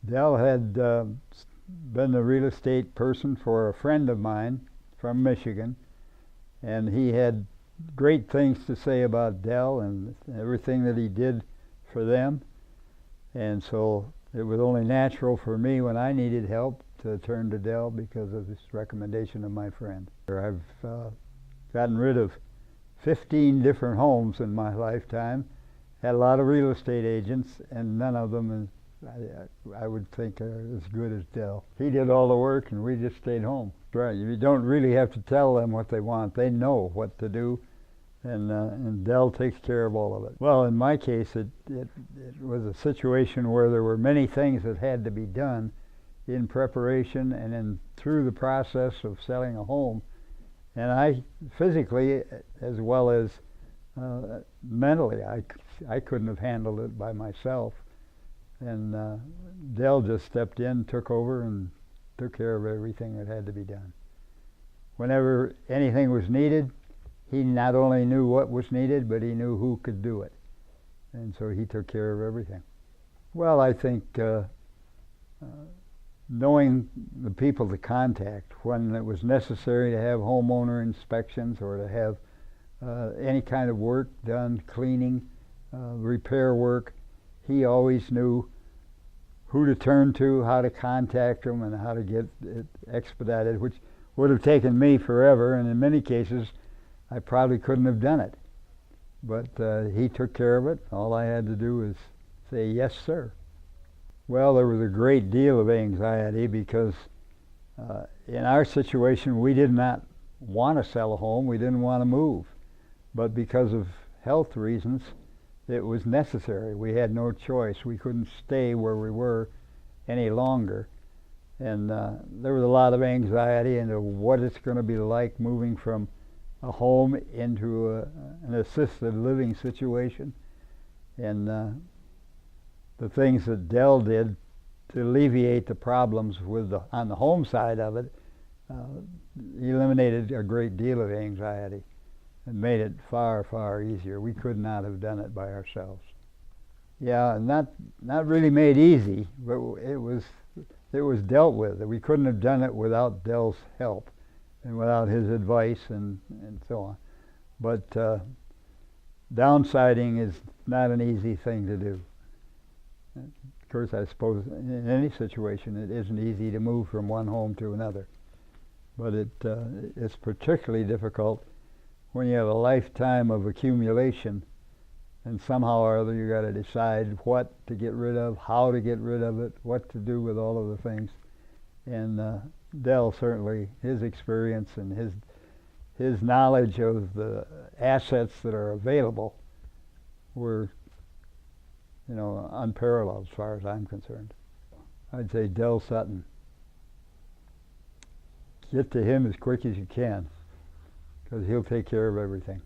Dell had been the real estate person for a friend of mine from Michigan, and he had great things to say about Dell and everything that he did for them. And so it was only natural for me when I needed help to turn to Dell because of this recommendation of my friend. I've gotten rid of 15 different homes in my lifetime, had a lot of real estate agents, and none of them I would think are as good as Dell. He did all the work and we just stayed home. Right, you don't really have to tell them what they want. They know what to do, and Dell takes care of all of it. Well, in my case, it was a situation where there were many things that had to be done in preparation and then through the process of selling a home. And I physically, as well as mentally, I couldn't have handled it by myself. And Dell just stepped in, took over, and took care of everything that had to be done. Whenever anything was needed, he not only knew what was needed, but he knew who could do it. And so he took care of everything. Well, I think knowing the people to contact when it was necessary to have homeowner inspections or to have any kind of work done, cleaning, repair work, he always knew who to turn to, how to contact them, and how to get it expedited, which would have taken me forever, and in many cases I probably couldn't have done it. But he took care of it. All I had to do was say, yes, sir. Well, there was a great deal of anxiety because in our situation we did not want to sell a home, we didn't want to move. But because of health reasons, it was necessary. We had no choice. We couldn't stay where we were any longer. And there was a lot of anxiety into what it's going to be like moving from a home into an assisted living situation. And the things that Dell did to alleviate the problems with on the home side of it eliminated a great deal of anxiety and made it far, far easier. We could not have done it by ourselves. Yeah, not really made easy, but it was dealt with. We couldn't have done it without Dell's help and without his advice and so on. But downsizing is not an easy thing to do. Of course, I suppose in any situation it isn't easy to move from one home to another. But it's particularly difficult when you have a lifetime of accumulation and somehow or other you got to decide what to get rid of, how to get rid of it, what to do with all of the things. And Dell certainly, his experience and his knowledge of the assets that are available were, unparalleled as far as I'm concerned. I'd say Dell Sutton. Get to him as quick as you can, because he'll take care of everything.